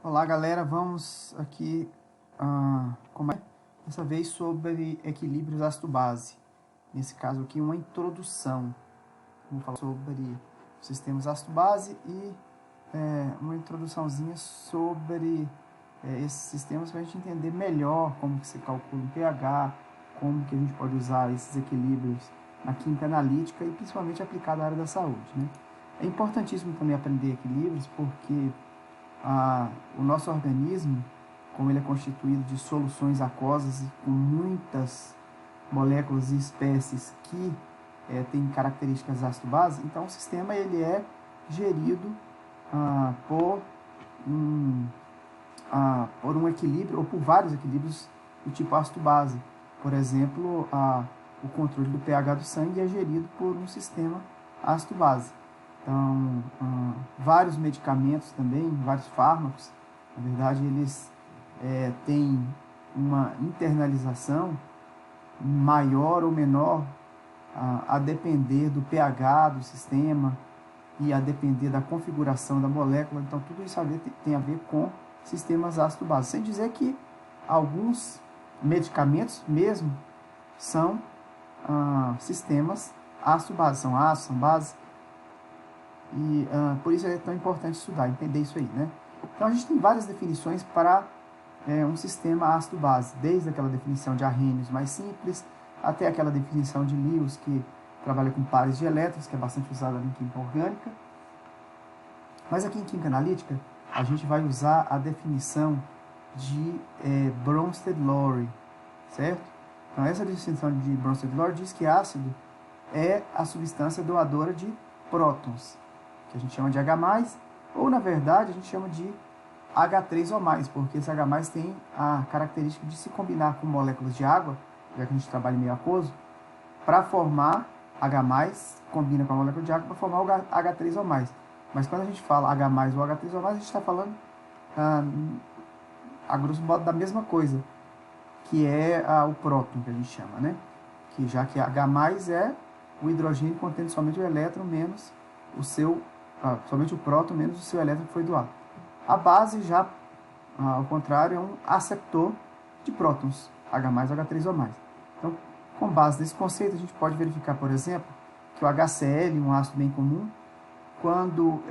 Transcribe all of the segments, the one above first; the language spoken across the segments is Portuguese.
Olá galera, vamos aqui dessa vez sobre equilíbrios ácido-base. Nesse caso aqui uma introdução. Vamos falar sobre sistemas ácido-base e uma introduçãozinha sobre esses sistemas para a gente entender melhor como que se calcula o pH, como que a gente pode usar esses equilíbrios na química analítica e principalmente aplicado à área da saúde, né? É importantíssimo também aprender equilíbrios porque o nosso organismo, como ele é constituído de soluções aquosas e com muitas moléculas e espécies que têm características ácido-base, então o sistema ele é gerido por um equilíbrio ou por vários equilíbrios do tipo ácido-base. Por exemplo, o controle do pH do sangue é gerido por um sistema ácido-base. Então, vários medicamentos também, vários fármacos, na verdade, eles têm uma internalização maior ou menor a depender do pH do sistema e a depender da configuração da molécula. Então, tudo isso tem a ver com sistemas ácido-base. Sem dizer que alguns medicamentos mesmo são sistemas ácido-base, são ácidos, são bases. E por isso é tão importante estudar, entender isso aí, né? Então a gente tem várias definições para um sistema ácido-base, desde aquela definição de Arrhenius mais simples, até aquela definição de Lewis, que trabalha com pares de elétrons, que é bastante usada em química orgânica. Mas aqui em química analítica, a gente vai usar a definição de Bronsted-Lowry, certo? Então essa definição de Bronsted-Lowry diz que ácido é a substância doadora de prótons, que a gente chama de H+, ou na verdade a gente chama de H3O+, porque esse H+, tem a característica de se combinar com moléculas de água, já que a gente trabalha em meio aquoso, para formar H+, combina com a molécula de água para formar o H3O+. Mas quando a gente fala H+, ou H3O+, a gente está falando a grosso modo da mesma coisa, que é o próton, que a gente chama, né? Que já que H+ é o hidrogênio contendo somente o elétron menos o seu, somente o próton menos o seu elétron que foi doado. A base já, ao contrário, é um aceptor de prótons, H+, H3O+. Então, com base nesse conceito, a gente pode verificar, por exemplo, que o HCl, um ácido bem comum, quando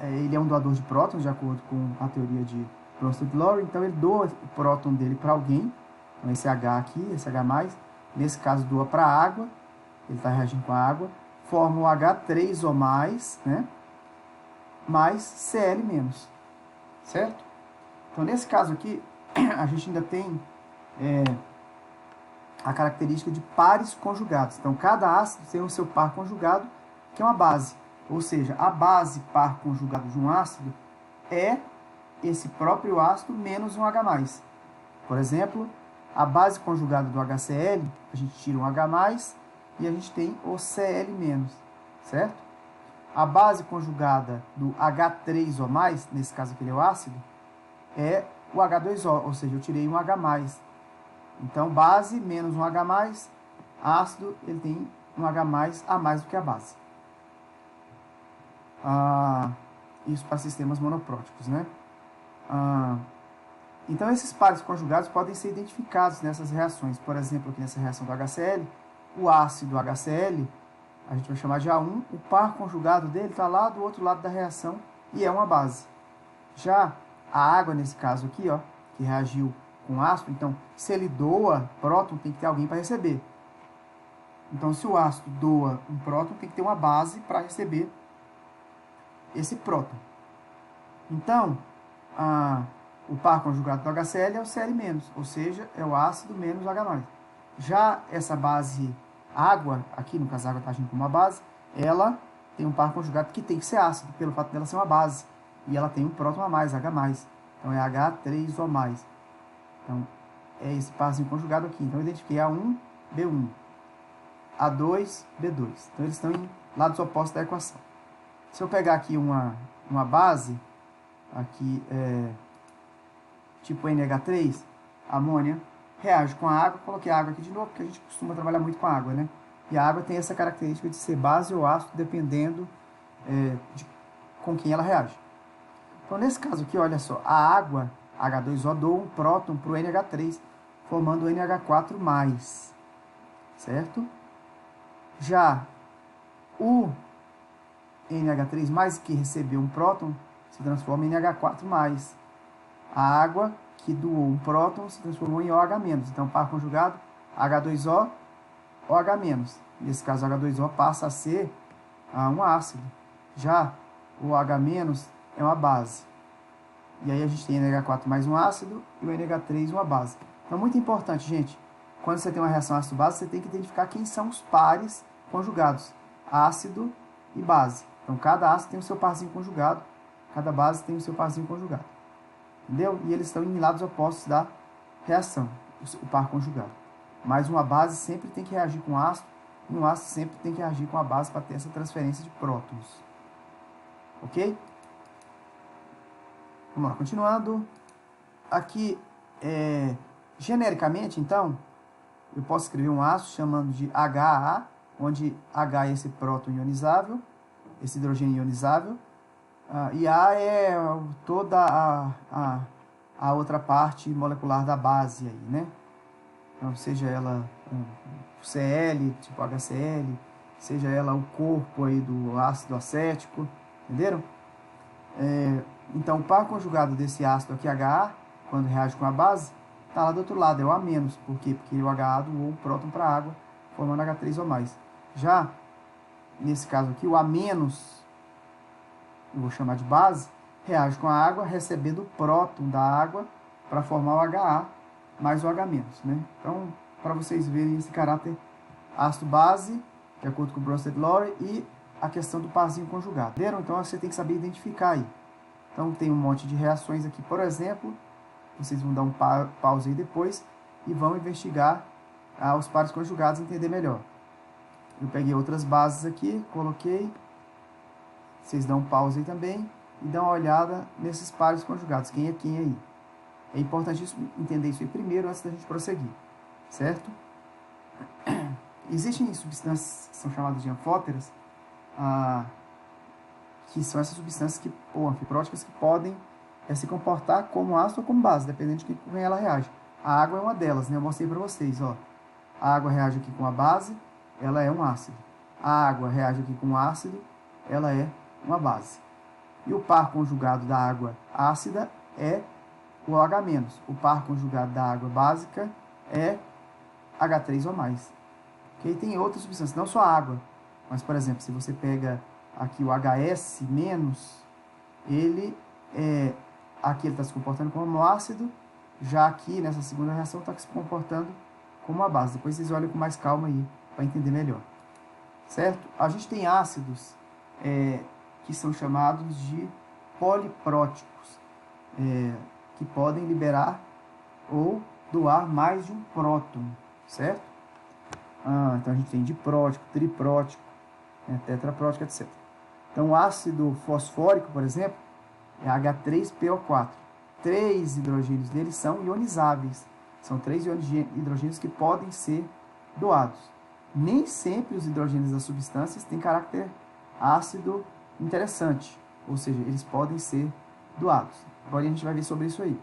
ele é um doador de prótons, de acordo com a teoria de Bronsted-Lowry, então ele doa o próton dele para alguém, então esse H aqui, esse H+, nesse caso doa para a água, ele está reagindo com a água, forma o H3O+, né, mais Cl-, certo? Então, nesse caso aqui, a gente ainda tem a característica de pares conjugados. Então, cada ácido tem o seu par conjugado, que é uma base. Ou seja, a base par conjugado de um ácido é esse próprio ácido menos um H+. Por exemplo, a base conjugada do HCl, a gente tira um H+, e a gente tem o Cl-, certo? A base conjugada do H3O+, nesse caso aqui ele é o ácido, é o H2O, ou seja, eu tirei um H+. Então, base menos um H+, ácido, ele tem um H+, a mais do que a base. Isso para sistemas monopróticos, né? Então, esses pares conjugados podem ser identificados nessas reações. Por exemplo, aqui nessa reação do HCl, o ácido HCl, a gente vai chamar de A1, o par conjugado dele está lá do outro lado da reação e é uma base. Já a água, nesse caso aqui, ó, que reagiu com ácido, então, se ele doa próton, tem que ter alguém para receber. Então, se o ácido doa um próton, tem que ter uma base para receber esse próton. Então, o par conjugado do HCl é o Cl-, ou seja, é o ácido menos o H+. Já essa base água, aqui no caso a água está agindo como uma base, ela tem um par conjugado que tem que ser ácido, pelo fato dela ser uma base. E ela tem um próton a mais, H+. Então é H3O+. Então é esse parzinho conjugado aqui. Então eu identifiquei A1, B1, A2, B2. Então eles estão em lados opostos da equação. Se eu pegar aqui uma base, aqui tipo NH3, amônia, reage com a água, coloquei a água aqui de novo, porque a gente costuma trabalhar muito com água, né? E a água tem essa característica de ser base ou ácido, dependendo com quem ela reage. Então, nesse caso aqui, olha só, a água, H2O, doa um próton para o NH3, formando o NH4+, certo? Já o NH3+, que recebeu um próton, se transforma em NH4+. A água, que doou um próton, se transformou em OH-. Então, par conjugado, H2O, OH-. Nesse caso, H2O passa a ser um ácido. Já o OH- é uma base. E aí a gente tem NH4 mais um ácido e o NH3 uma base. Então, muito importante, gente, quando você tem uma reação ácido-base, você tem que identificar quem são os pares conjugados, ácido e base. Então, cada ácido tem o seu parzinho conjugado, cada base tem o seu parzinho conjugado. Entendeu? E eles estão em lados opostos da reação, o par conjugado. Mas uma base sempre tem que reagir com ácido, e um ácido sempre tem que reagir com a base para ter essa transferência de prótons. Ok? Vamos lá, continuando. Aqui, genericamente, então, eu posso escrever um ácido chamando de HA, onde H é esse próton ionizável, esse hidrogênio ionizável, e A é toda a outra parte molecular da base aí, né? Então, seja ela Cl, tipo HCl, seja ela o corpo aí do ácido acético, entenderam? Então, o par conjugado desse ácido aqui, HA, quando reage com a base, está lá do outro lado, é o A-. Por quê? Porque o HA doou um próton para a água, formando H3 ou mais. Já, nesse caso aqui, o A-, eu vou chamar de base, reage com a água, recebendo o próton da água para formar o HA mais o H-. Né? Então, para vocês verem esse caráter ácido-base, de acordo com o Bronsted-Lowry, e a questão do parzinho conjugado. Entenderam? Então, você tem que saber identificar aí. Então, tem um monte de reações aqui, por exemplo. Vocês vão dar um pause aí depois e vão investigar os pares conjugados e entender melhor. Eu peguei outras bases aqui, coloquei. Vocês dão um pause aí também e dão uma olhada nesses pares conjugados. Quem é quem aí? É importantíssimo entender isso aí primeiro antes da gente prosseguir. Certo? Existem substâncias que são chamadas de anfóteras, que são essas substâncias ou anfipróticas que podem se comportar como ácido ou como base, dependendo de quem ela reage. A água é uma delas, né? Eu mostrei para vocês, ó. A água reage aqui com a base, ela é um ácido. A água reage aqui com o ácido, ela é uma base. E o par conjugado da água ácida é o OH-. O par conjugado da água básica é H3 ou mais. Okay? Tem outras substâncias, não só a água, mas, por exemplo, se você pega aqui o HS-, ele aqui ele está se comportando como ácido, já aqui nessa segunda reação está se comportando como uma base. Depois vocês olham com mais calma aí para entender melhor. Certo? A gente tem ácidos que são chamados de polipróticos, que podem liberar ou doar mais de um próton, certo? Então a gente tem diprótico, triprótico, tetraprótico, etc. Então o ácido fosfórico, por exemplo, é H3PO4. 3 hidrogênios dele são ionizáveis. São 3 hidrogênios que podem ser doados. Nem sempre os hidrogênios das substâncias têm caráter ácido interessante, ou seja, eles podem ser doados. Agora a gente vai ver sobre isso aí.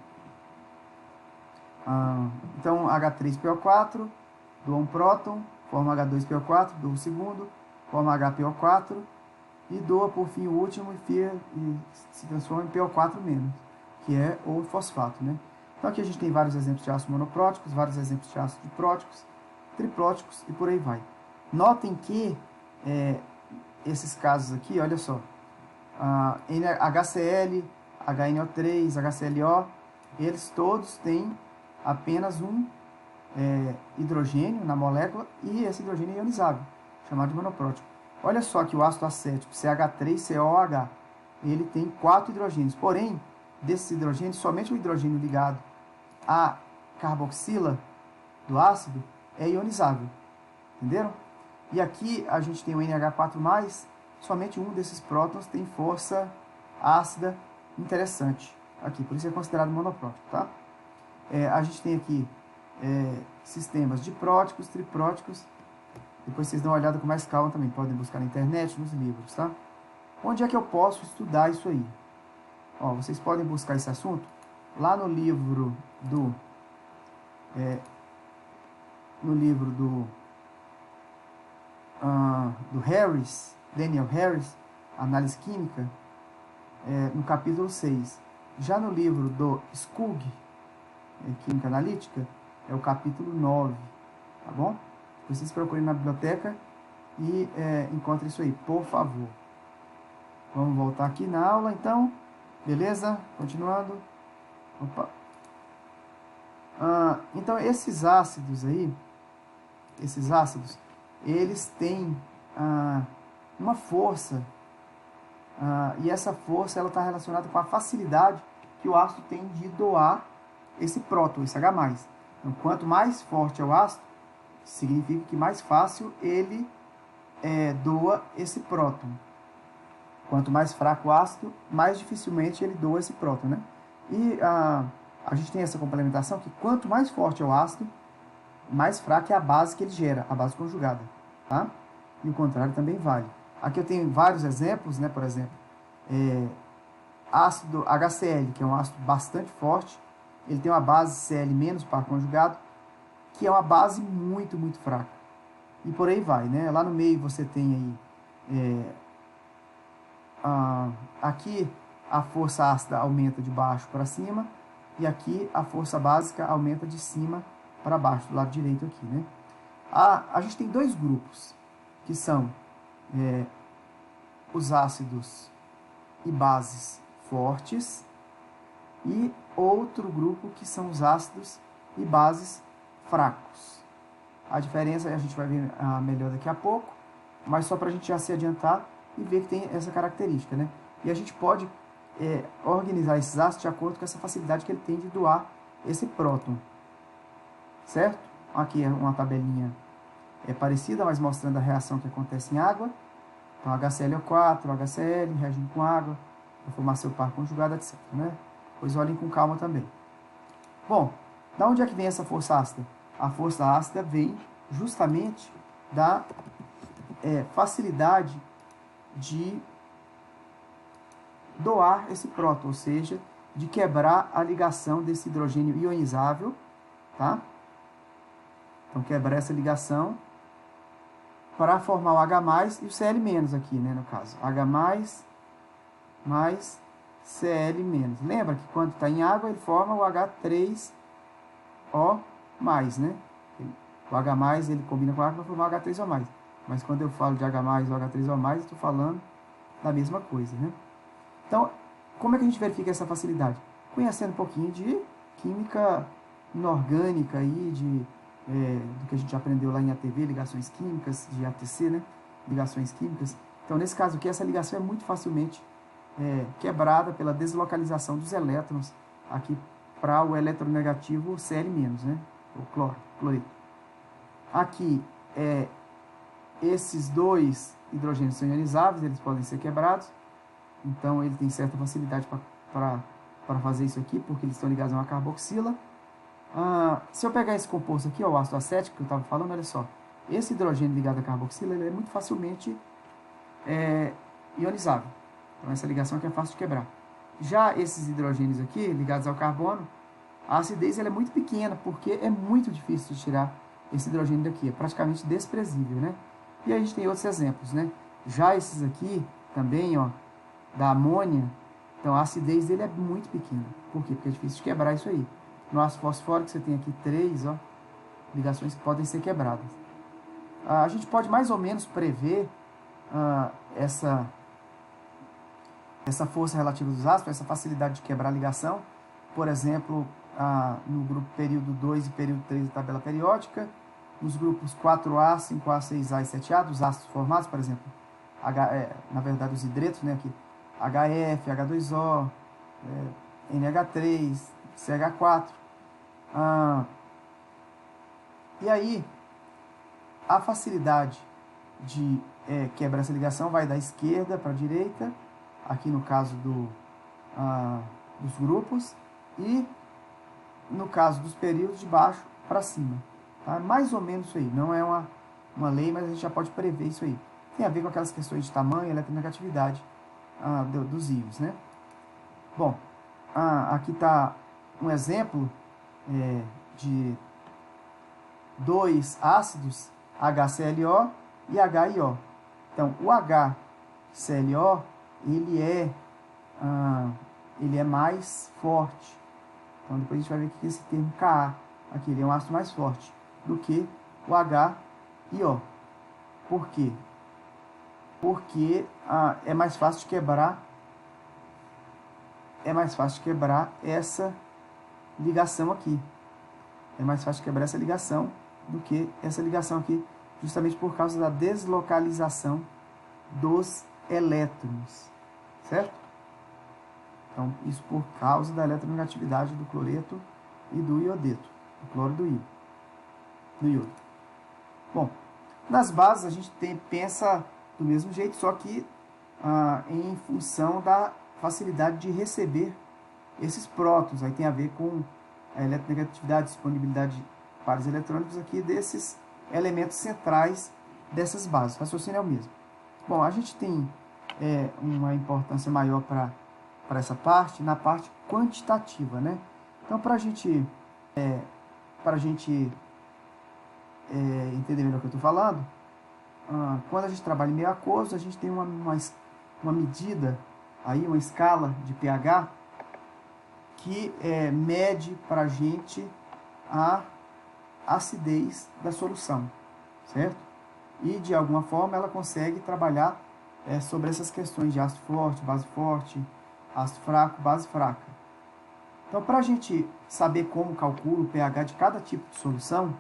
Então, H3PO4 doa um próton, forma H2PO4, doa o segundo, forma HPO4 e doa por fim o último e se transforma em PO4-, que é o fosfato, né? Então aqui a gente tem vários exemplos de ácidos monopróticos, vários exemplos de ácidos dipróticos, tripróticos e por aí vai. Notem que esses casos aqui, olha só, HCl, HNO3, HClO, eles todos têm apenas um hidrogênio na molécula e esse hidrogênio é ionizável, chamado de monoprótico. Olha só que o ácido acético, CH3COOH, ele tem 4 hidrogênios, porém, desses hidrogênios, somente o hidrogênio ligado à carboxila do ácido é ionizável, entenderam? E aqui a gente tem o NH4+, somente um desses prótons tem força ácida interessante, aqui, por isso é considerado monoprótico, tá? A gente tem aqui sistemas dipróticos, tripróticos, depois vocês dão uma olhada com mais calma também, podem buscar na internet, nos livros, tá? Onde é que eu posso estudar isso aí? Ó, vocês podem buscar esse assunto lá no livro do do Harris, Daniel Harris, Análise Química, no capítulo 6. Já no livro do Skugg, Química Analítica, é o capítulo 9, tá bom? Vocês procurem na biblioteca e encontrem isso aí, por favor. Vamos voltar aqui na aula, então. Beleza? Continuando. Opa. Então, esses ácidos aí, eles têm uma força, e essa força está relacionada com a facilidade que o ácido tem de doar esse próton, esse H+. Então, quanto mais forte é o ácido, significa que mais fácil ele doa esse próton. Quanto mais fraco o ácido, mais dificilmente ele doa esse próton, né? E a gente tem essa complementação que quanto mais forte é o ácido, mais fraca é a base que ele gera, a base conjugada, tá? E o contrário também vale. Aqui eu tenho vários exemplos, né? Por exemplo, ácido HCl, que é um ácido bastante forte, ele tem uma base Cl- par conjugado, que é uma base muito, muito fraca. E por aí vai, né? Lá no meio você tem aí, aqui a força ácida aumenta de baixo para cima, e aqui a força básica aumenta de cima para baixo, do lado direito aqui, né? A gente tem dois grupos, que são os ácidos e bases fortes, e outro grupo que são os ácidos e bases fracos. A diferença a gente vai ver melhor daqui a pouco, mas só para a gente já se adiantar e ver que tem essa característica, né? E a gente pode organizar esses ácidos de acordo com essa facilidade que ele tem de doar esse próton, certo? Aqui é uma tabelinha parecida, mas mostrando a reação que acontece em água. Então, HClO4, HCl, reagindo com água, para formar seu par conjugado, etc. Né? Pois olhem com calma também. Bom, da onde é que vem essa força ácida? A força ácida vem justamente da facilidade de doar esse próton, ou seja, de quebrar a ligação desse hidrogênio ionizável, tá? Então, quebrar essa ligação para formar o H+, e o Cl- aqui, né, no caso. H+, mais Cl-. Lembra que quando está em água, ele forma o H3O+, né? O H+, ele combina com a água para formar o H3O+. Mas quando eu falo de H+, ou H3O+, eu estou falando da mesma coisa, né? Então, como é que a gente verifica essa facilidade? Conhecendo um pouquinho de química inorgânica aí, do que a gente aprendeu lá em ATV, ligações químicas, de ATC, né? Ligações químicas. Então, nesse caso aqui, essa ligação é muito facilmente quebrada pela deslocalização dos elétrons aqui para o eletronegativo Cl-, né? O cloreto. Aqui, esses dois hidrogênios são ionizáveis, eles podem ser quebrados. Então, ele tem certa facilidade para fazer isso aqui, porque eles estão ligados a uma carboxila. Se eu pegar esse composto aqui, o ácido acético que eu estava falando, olha só. Esse hidrogênio ligado à carboxila, ele é muito facilmente ionizável. Então, essa ligação aqui é fácil de quebrar. Já esses hidrogênios aqui, ligados ao carbono, a acidez ela é muito pequena, porque é muito difícil de tirar esse hidrogênio daqui. É praticamente desprezível, né? E a gente tem outros exemplos, né? Já esses aqui, também, ó, da amônia, então a acidez dele é muito pequena. Por quê? Porque é difícil de quebrar isso aí. No ácido fosfórico você tem aqui 3 ligações que podem ser quebradas. A gente pode mais ou menos prever essa força relativa dos ácidos, essa facilidade de quebrar a ligação. Por exemplo, no grupo período 2 e período 3 da tabela periódica, nos grupos 4A, 5A, 6A e 7A, dos ácidos formados, por exemplo, na verdade os hidretos, né, aqui, HF, H2O, NH3, CH4. E aí, a facilidade de quebrar essa ligação vai da esquerda para a direita, aqui no caso dos grupos, e no caso dos períodos, de baixo para cima. Tá? Mais ou menos isso aí, não é uma lei, mas a gente já pode prever isso aí. Tem a ver com aquelas questões de tamanho e eletronegatividade dos íons, né? Bom, aqui está um exemplo de dois ácidos, HClO e HIO. Então, o HClO, ele é mais forte. Então, depois a gente vai ver que esse termo Ka, aqui, ele é um ácido mais forte do que o HIO. Por quê? Porque é mais fácil de quebrar essa ligação aqui. É mais fácil de quebrar essa ligação do que essa ligação aqui, justamente por causa da deslocalização dos elétrons, certo? Então, isso por causa da eletronegatividade do cloreto e do iodeto, do cloro e do iodo. Bom, nas bases a gente pensa do mesmo jeito, só que em função da facilidade de receber esses prótons. Aí tem a ver com a eletronegatividade, disponibilidade de pares eletrônicos aqui desses elementos centrais dessas bases. O raciocínio é o mesmo. Bom, a gente tem uma importância maior para essa parte, na parte quantitativa, né? Então, para a gente entender melhor o que eu estou falando, quando a gente trabalha em meio aquoso, a gente tem uma medida, aí, uma escala de pH que mede para a gente a acidez da solução, certo? E, de alguma forma, ela consegue trabalhar sobre essas questões de ácido forte, ácido fraco, base fraca. Então, para a gente saber como calcula o pH de cada tipo de solução,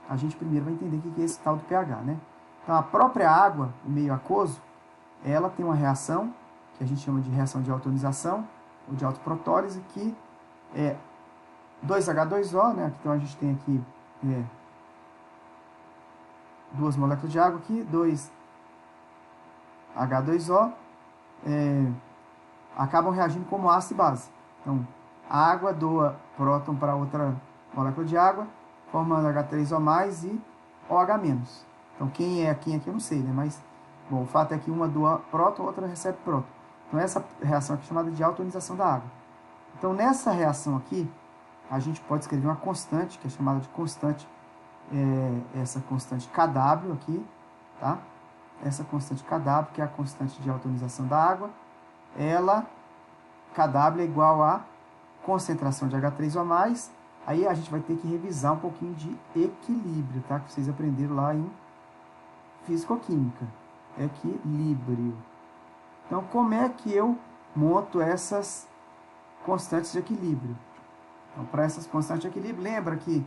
a gente primeiro vai entender o que é esse tal do pH, né? Então, a própria água, o meio aquoso, ela tem uma reação, que a gente chama de reação de autonização, ou de autoprotólise, que é 2H2O, né? Então, a gente tem aqui duas moléculas de água aqui, 2H2O, acabam reagindo como ácido e base. Então, a água doa próton para outra molécula de água, formando H3O+, e OH-. Então, quem é aqui eu não sei, né? Mas, bom, o fato é que uma doa próton, a outra recebe próton. Então, essa reação aqui é chamada de autonização da água. Então, nessa reação aqui, a gente pode escrever uma constante, que é chamada de constante, essa constante Kw aqui, tá? Essa constante Kw, que é a constante de autonização da água, Kw é igual a concentração de H3O+, aí a gente vai ter que revisar um pouquinho de equilíbrio, tá? Que vocês aprenderam lá em Físico-Química. Equilíbrio. Então, como é que eu monto essas constantes de equilíbrio? Então, para essas constantes de equilíbrio, lembra que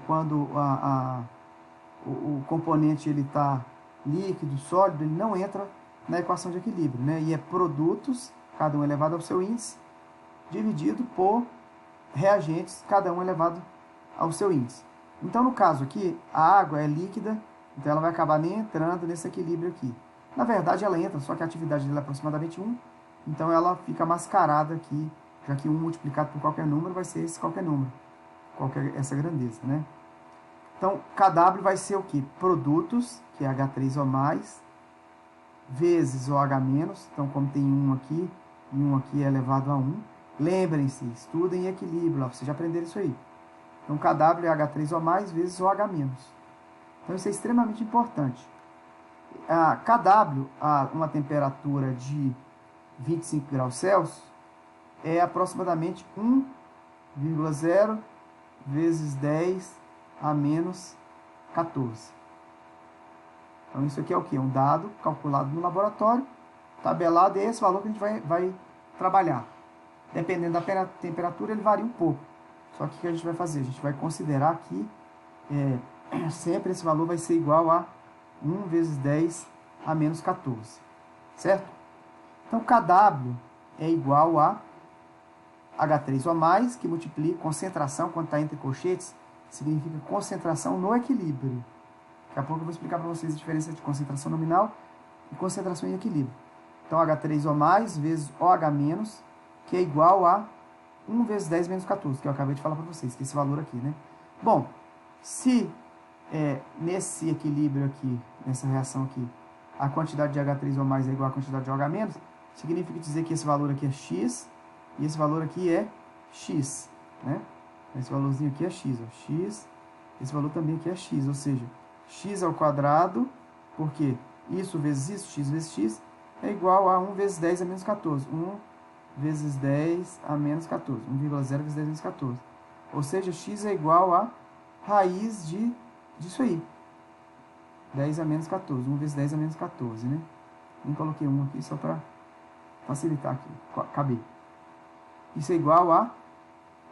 quando o componente está líquido, sólido, ele não entra na equação de equilíbrio, né? E é produtos, cada um elevado ao seu índice, dividido por reagentes, cada um elevado ao seu índice. Então, no caso aqui, a água é líquida, então ela vai acabar nem entrando nesse equilíbrio aqui. Na verdade, ela entra, só que a atividade dela é aproximadamente 1, então ela fica mascarada aqui, já que 1 multiplicado por qualquer número vai ser esse qualquer número, essa grandeza, né? Então, Kw vai ser o quê? Produtos, que é H3O+, vezes OH-, então como tem 1 aqui, e 1 aqui é elevado a 1, lembrem-se, estudem em equilíbrio, lá, vocês já aprenderam isso aí. Então, Kw é H3O+, vezes OH-. Então, isso é extremamente importante. Kw, a uma temperatura de 25 graus Celsius, é aproximadamente 1,0 vezes 10 a menos 14. Então, isso aqui é o quê? Um dado calculado no laboratório, tabelado, e é esse valor que a gente vai trabalhar. Dependendo da temperatura, ele varia um pouco. Só que o que a gente vai fazer? A gente vai considerar que sempre esse valor vai ser igual a 1 vezes 10 a menos 14. Certo? Então, Kw é igual a H3O+, que multiplica concentração, quando está entre colchetes, significa concentração no equilíbrio. Daqui a pouco eu vou explicar para vocês a diferença de concentração nominal e concentração em equilíbrio. Então, H3O+, vezes OH-, que é igual a 1 vezes 10 menos 14, que eu acabei de falar para vocês, que é esse valor aqui, né? Bom, se nesse equilíbrio aqui, nessa reação aqui, a quantidade de H3O+ é igual à quantidade de OH-, significa dizer que esse valor aqui é X, e esse valor aqui é x, né? Esse valorzinho aqui é x, ó, x, esse valor também aqui é x, ou seja, x ao quadrado, porque isso vezes isso, x vezes x, é igual a 1 vezes 10 a menos 14. 1 vezes 10 a menos 14. 1,0 vezes 10 a menos 14. Ou seja, x é igual a raiz disso aí. 10 a menos 14. 1 vezes 10 a menos 14, né? Nem coloquei 1 aqui só para facilitar aqui, caber. Isso é igual a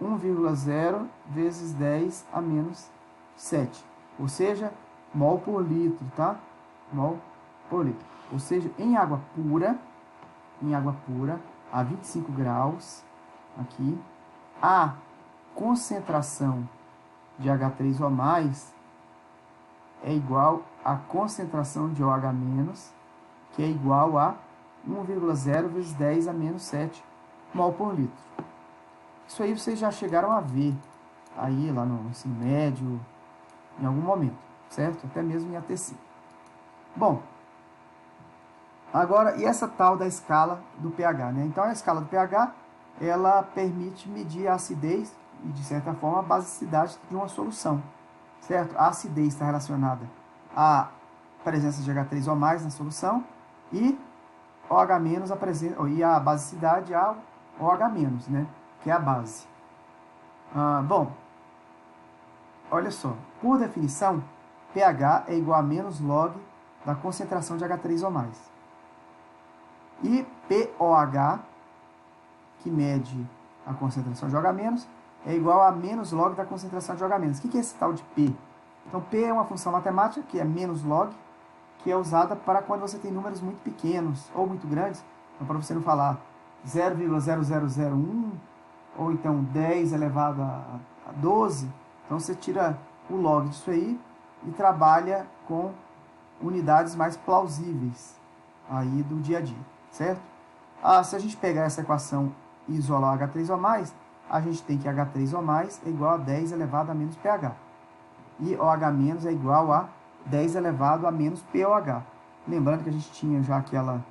1,0 vezes 10 a menos 7. Ou seja, mol por litro, tá? Mol por litro. Ou seja, em água pura, a 25 graus, aqui, a concentração de H3O+, é igual à concentração de OH-, que é igual a 1,0 vezes 10 a menos 7 mol por litro. Isso aí vocês já chegaram a ver aí lá no ensino médio, em algum momento, certo? Até mesmo em ATC. Bom, agora, e essa tal da escala do pH, né? Então, a escala do pH, ela permite medir a acidez e, de certa forma, a basicidade de uma solução, certo? A acidez está relacionada à presença de H3O+ na solução e OH- e a basicidade ao OH-, né? Que é a base. Bom, olha só, por definição, pH é igual a menos log da concentração de H3O+. E pOH, que mede a concentração de OH-, é igual a menos log da concentração de OH-. O que é esse tal de P? Então, P é uma função matemática, que é menos log, que é usada para quando você tem números muito pequenos ou muito grandes. Então, para você não falar 0,0001, ou então 10 elevado a 12, então você tira o log disso aí e trabalha com unidades mais plausíveis aí do dia a dia, certo? Se a gente pegar essa equação e isolar o H3O+, a gente tem que H3O+ é igual a 10 elevado a menos pH. E OH- é igual a 10 elevado a menos pOH. Lembrando que a gente tinha já aquela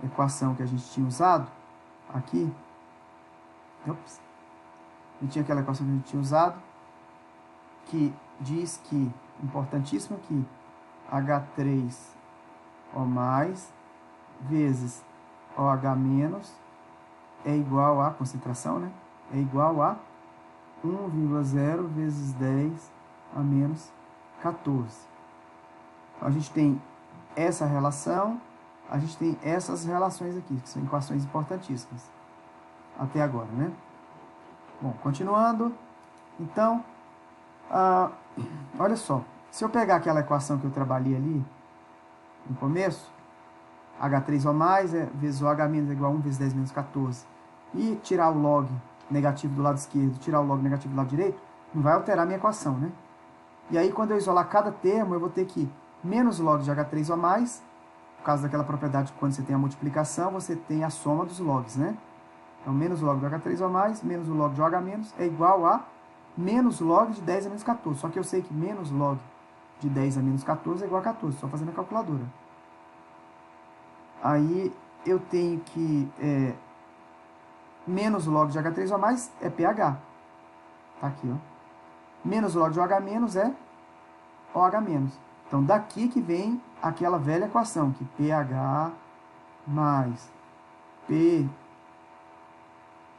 equação que a gente tinha usado aqui. Ops. A gente tinha aquela equação que a gente tinha usado, que diz que, importantíssimo, que H3O+ vezes OH- é igual a concentração, né? É igual a 1,0 vezes 10 a menos 14. Então, a gente tem essa relação, a gente tem essas relações aqui, que são equações importantíssimas até agora, né? Bom, continuando, então, olha só, se eu pegar aquela equação que eu trabalhei ali no começo, H3O+ vezes OH- é igual a 1 vezes 10 menos 14, e tirar o log negativo do lado esquerdo, tirar o log negativo do lado direito, não vai alterar a minha equação, né? E aí, quando eu isolar cada termo, eu vou ter que menos log de H3O+, por causa daquela propriedade que quando você tem a multiplicação, você tem a soma dos logs, né? Então, menos log do H3O+, menos o log de OH- é igual a menos log de 10 a menos 14. Só que eu sei que menos log de 10 a menos 14 é igual a 14, só fazendo a calculadora. Aí, eu tenho que menos log de H3O+ é pH. Tá aqui, ó. Menos log de OH- é OH-. Então, daqui que vem aquela velha equação, que pH mais P...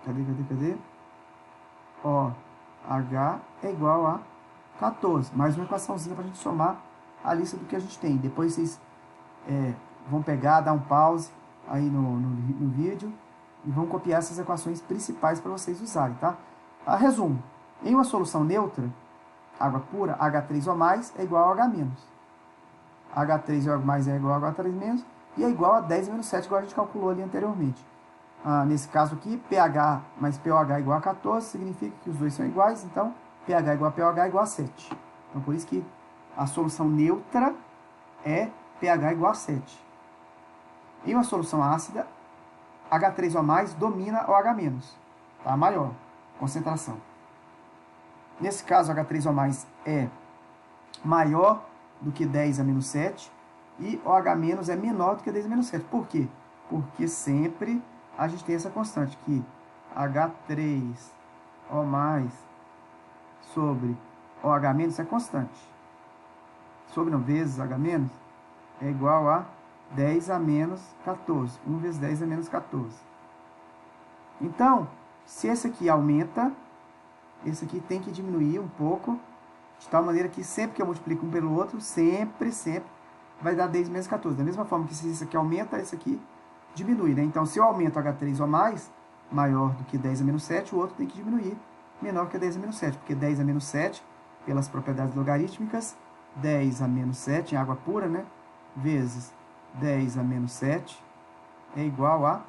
Cadê? OH é igual a 14. Mais uma equaçãozinha para a gente somar a lista do que a gente tem. Depois vocês vão pegar, dar um pause aí no vídeo e vão copiar essas equações principais para vocês usarem, tá? Resumo. Em uma solução neutra, água pura, H3O+ é igual a OH-. H3O+ é igual a H3- e é igual a 10 menos 7, igual a gente calculou ali anteriormente. Nesse caso aqui, pH mais pOH igual a 14, significa que os dois são iguais, então pH igual a pOH igual a 7. Então, por isso que a solução neutra é pH igual a 7. Em uma solução ácida, H3O+ domina OH-, tá? Maior concentração. Nesse caso, H3O+ é maior do que 10 a menos 7 e OH- é menor do que 10 a menos 7. Por quê? Porque sempre a gente tem essa constante, que H3O mais sobre OH menos é constante. Sobre não, vezes H menos é igual a 10 a menos 14. 1 vezes 10 é menos 14. Então, se esse aqui aumenta, esse aqui tem que diminuir um pouco, de tal maneira que sempre que eu multiplico um pelo outro, sempre vai dar 10 menos 14. Da mesma forma que se esse aqui aumenta, esse aqui diminui, né? Então, se eu aumento H3 ou mais, maior do que 10 a menos 7, o outro tem que diminuir, menor que 10 a menos 7, porque 10 a menos 7, pelas propriedades logarítmicas, 10 a menos 7, em água pura, né? Vezes 10 a menos 7 é igual a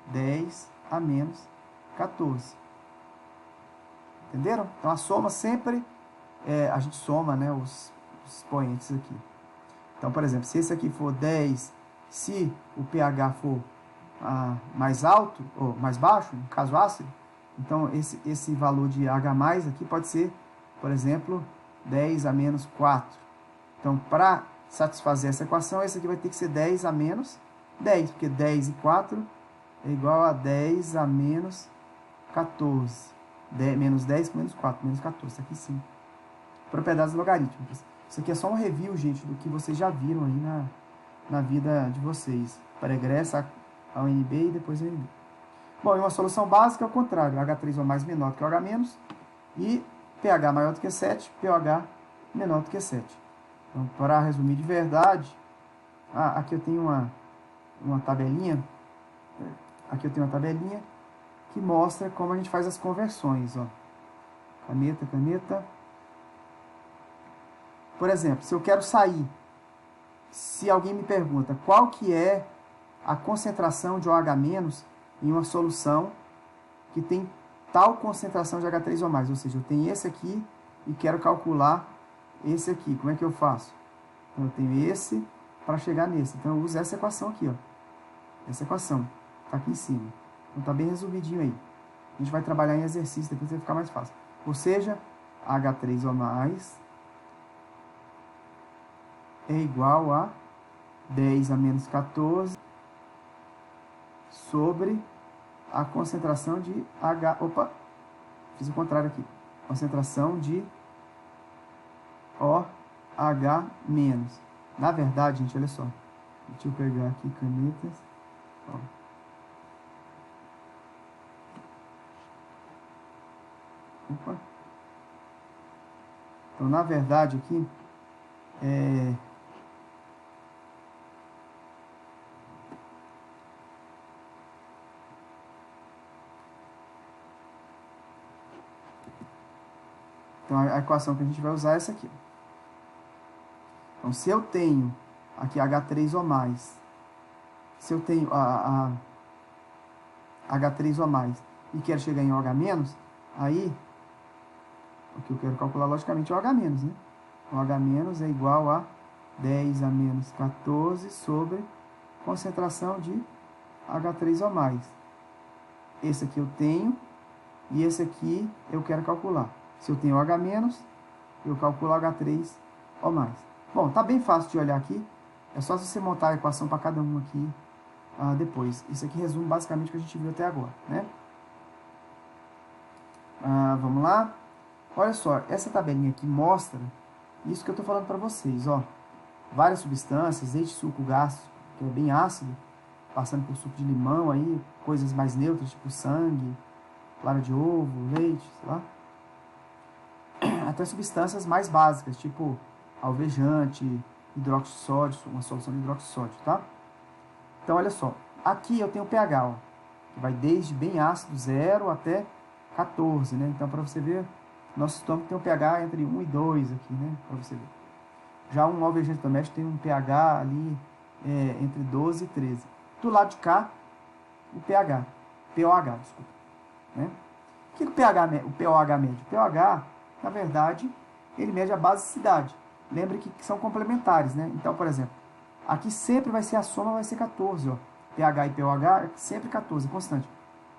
10 a menos 14. Entenderam? Então, a soma sempre, a gente soma, né, os expoentes aqui. Então, por exemplo, se esse aqui for 10, se o pH for mais alto, ou mais baixo, no caso ácido, então esse valor de H+, aqui pode ser, por exemplo, 10 a menos 4. Então, para satisfazer essa equação, esse aqui vai ter que ser 10 a menos 10, porque 10 e 4 é igual a 10 a menos 14. Menos 10 com menos 4, menos 14, isso aqui sim. Propriedades logarítmicas. Isso aqui é só um review, gente, do que vocês já viram aí na vida de vocês. Pregressa ao NB e depois ao NB. Bom, em uma solução básica é o contrário. H3 ou mais menor do que OH-, e pH maior do que 7, pOH menor do que 7. Então, para resumir de verdade, aqui eu tenho uma tabelinha. Aqui eu tenho uma tabelinha que mostra como a gente faz as conversões. Ó. Caneta. Por exemplo, se eu quero sair, se alguém me pergunta qual que é a concentração de OH- em uma solução que tem tal concentração de H3 ou mais, ou seja, eu tenho esse aqui e quero calcular esse aqui, como é que eu faço? Então, eu tenho esse para chegar nesse, então eu uso essa equação aqui, ó. Essa equação, está aqui em cima. Então, está bem resumidinho aí. A gente vai trabalhar em exercício, depois vai ficar mais fácil. Ou seja, H3 ou mais é igual a 10 a menos 14 sobre a concentração de fiz o contrário aqui. Concentração de OH-. Na verdade, gente, olha só. Deixa eu pegar aqui canetas. Ó. Então, na verdade, aqui então, a equação que a gente vai usar é essa aqui. Então, se eu tenho aqui H3 ou mais, se eu tenho H3 ou mais e quero chegar em OH-, aí o que eu quero calcular logicamente é OH-, né? OH- é igual a 10 a menos 14 sobre concentração de H3 ou mais. Esse aqui eu tenho e esse aqui eu quero calcular. Se eu tenho OH-, eu calculo H3 ou mais. Bom, tá bem fácil de olhar aqui. É só você montar a equação para cada um aqui depois. Isso aqui resume basicamente o que a gente viu até agora, né? Vamos lá. Olha só, essa tabelinha aqui mostra isso que eu estou falando para vocês, ó. Várias substâncias, desde suco gástrico, que é bem ácido, passando por suco de limão aí, coisas mais neutras, tipo sangue, clara de ovo, leite, sei lá. Até substâncias mais básicas, tipo alvejante, hidróxido de sódio, uma solução de hidróxido de sódio, tá? Então, olha só, aqui eu tenho o pH, ó, que vai desde bem ácido, 0 até 14, né? Então, para você ver, nosso estômago tem um pH entre 1 e 2 aqui, né? Para você ver. Já um alvejante doméstico tem um pH ali entre 12 e 13. Do lado de cá, o pH, pOH, desculpa. Né? O que é o pOH mede? O pOH, na verdade, ele mede a basicidade. Lembre que são complementares, né? Então, por exemplo, aqui sempre vai ser a soma, vai ser 14, ó. pH e pOH é sempre 14, constante.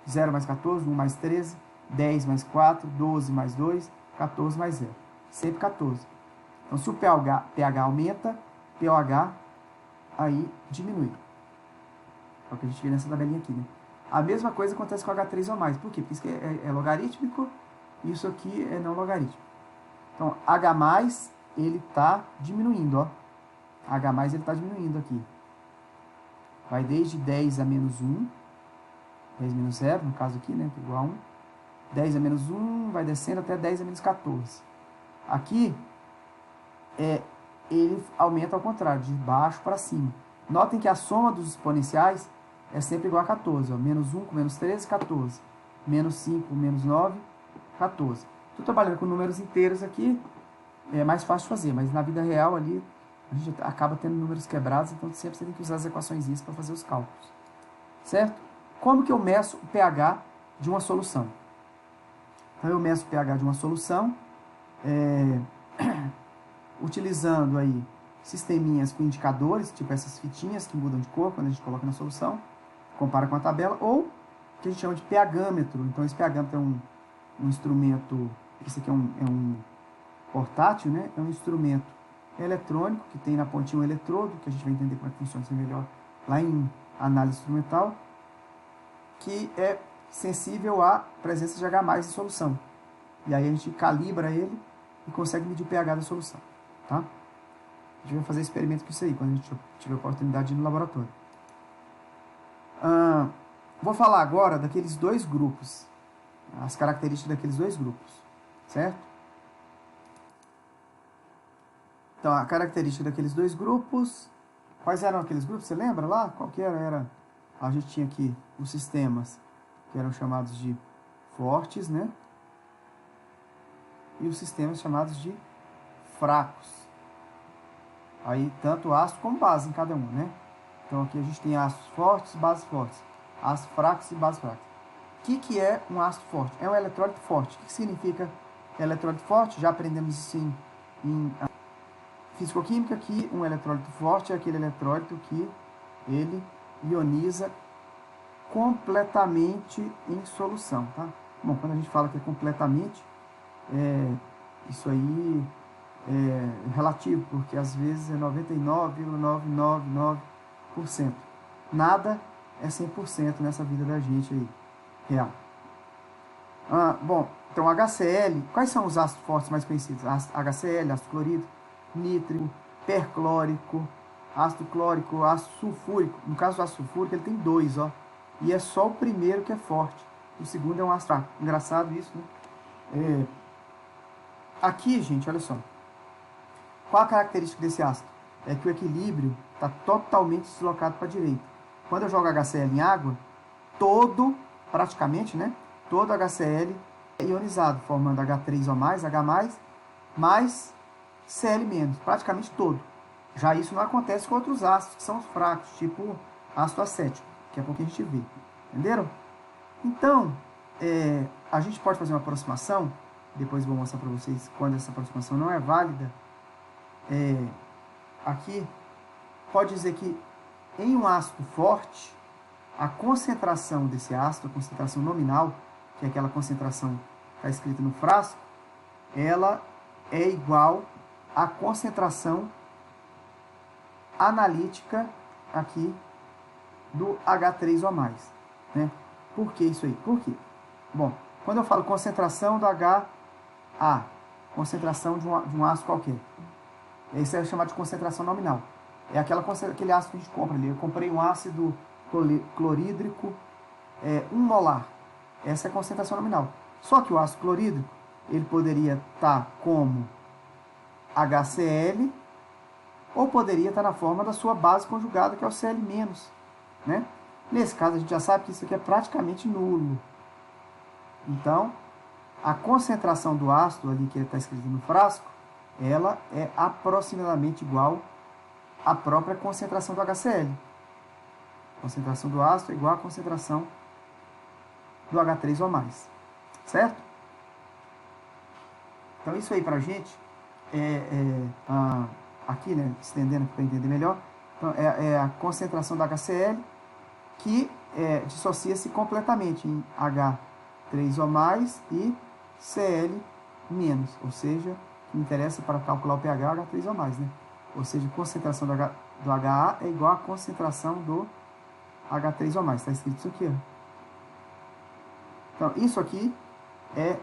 0 mais 14, 1 mais 13, 10 mais 4, 12 mais 2, 14 mais 0. Sempre 14. Então, se o pH aumenta, pOH aí diminui. É o que a gente vê nessa tabelinha aqui, né? A mesma coisa acontece com H3 ou mais. Por quê? Porque isso aqui é logarítmico e isso aqui é não logarítmico. Então, H+, ele está diminuindo, ó. H+, ele está diminuindo aqui. Vai desde 10 a menos 1, 10 menos 0, no caso aqui, né, que é igual a 1. 10 a menos 1, vai descendo até 10 a menos 14. Aqui, ele aumenta ao contrário, de baixo para cima. Notem que a soma dos exponenciais é sempre igual a 14. Ó. Menos 1 com menos 13, 14. Menos 5 com menos 9, 14. Estou trabalhando com números inteiros aqui, é mais fácil de fazer, mas na vida real ali, a gente acaba tendo números quebrados, então sempre você tem que usar as equações para fazer os cálculos. Certo? Como que eu meço o pH de uma solução? Então eu meço o pH de uma solução, utilizando aí sisteminhas com indicadores, tipo essas fitinhas que mudam de cor quando a gente coloca na solução, compara com a tabela, ou que a gente chama de pHmetro. Então esse pHmetro é um instrumento, esse aqui é um portátil, né? É um instrumento eletrônico que tem na pontinha um eletrodo, que a gente vai entender como é que funciona isso melhor lá em análise instrumental, que é sensível à presença de H+ em solução. E aí a gente calibra ele e consegue medir o pH da solução. Tá? A gente vai fazer experimento com isso aí, quando a gente tiver a oportunidade de ir no laboratório. Vou falar agora daqueles dois grupos, as características daqueles dois grupos, certo? Então, a característica daqueles dois grupos, quais eram aqueles grupos? Você lembra lá? Qual que era? A gente tinha aqui os sistemas que eram chamados de fortes, né? E os sistemas chamados de fracos. Aí, tanto ácido como base em cada um, né? Então, aqui a gente tem ácidos fortes e bases fortes. Ácidos fracos e bases fracas. O que é um ácido forte? É um eletrólito forte. O que significa eletrólito forte? Já aprendemos isso em fisicoquímica, que um eletrólito forte é aquele eletrólito que ele ioniza completamente em solução, tá? Bom, quando a gente fala que é completamente, isso aí é relativo, porque às vezes é 99,999%. Nada é 100% nessa vida da gente aí, real. Bom, então HCl, quais são os ácidos fortes mais conhecidos? HCl, ácido clorídrico, nítrico, perclórico, ácido clórico, ácido sulfúrico. No caso do ácido sulfúrico, ele tem dois, ó. E é só o primeiro que é forte. O segundo é um ácido fraco. Engraçado isso, né? Aqui, gente, olha só. Qual a característica desse ácido? É que o equilíbrio está totalmente deslocado para a direita. Quando eu jogo HCl em água, praticamente, né? Todo HCl é ionizado, formando H3 ou mais, H+, mais Cl-, praticamente todo. Já isso não acontece com outros ácidos, que são os fracos, tipo ácido acético, que é pouco a gente vê. Entenderam? Então, a gente pode fazer uma aproximação, depois vou mostrar para vocês quando essa aproximação não é válida. Aqui, pode dizer que em um ácido forte, a concentração desse ácido, a concentração nominal, que é aquela concentração que está escrita no frasco, ela é igual à concentração analítica aqui do H3 ou mais, né? Por que isso aí? Por quê? Bom, quando eu falo concentração do HA, concentração de um ácido qualquer, isso é chamado de concentração nominal. É aquele ácido que a gente compra ali. Eu comprei um ácido clorídrico 1 molar. Essa é a concentração nominal. Só que o ácido clorídrico, ele poderia estar como HCl, ou poderia estar na forma da sua base conjugada, que é o Cl-, né? Nesse caso, a gente já sabe que isso aqui é praticamente nulo. Então, a concentração do ácido ali que está escrito no frasco, ela é aproximadamente igual à própria concentração do HCl. A concentração do ácido é igual à concentração do H3 ou mais. Certo? Então, isso aí para a gente aqui, né, estendendo para entender melhor, então, é a concentração do HCl que dissocia-se completamente em H3 ou mais e Cl-, ou seja, que interessa para calcular o pH H3 ou mais, né? Ou seja, a concentração do HA é igual à concentração do H3 ou mais. Está escrito isso aqui, ó. Então, isso aqui é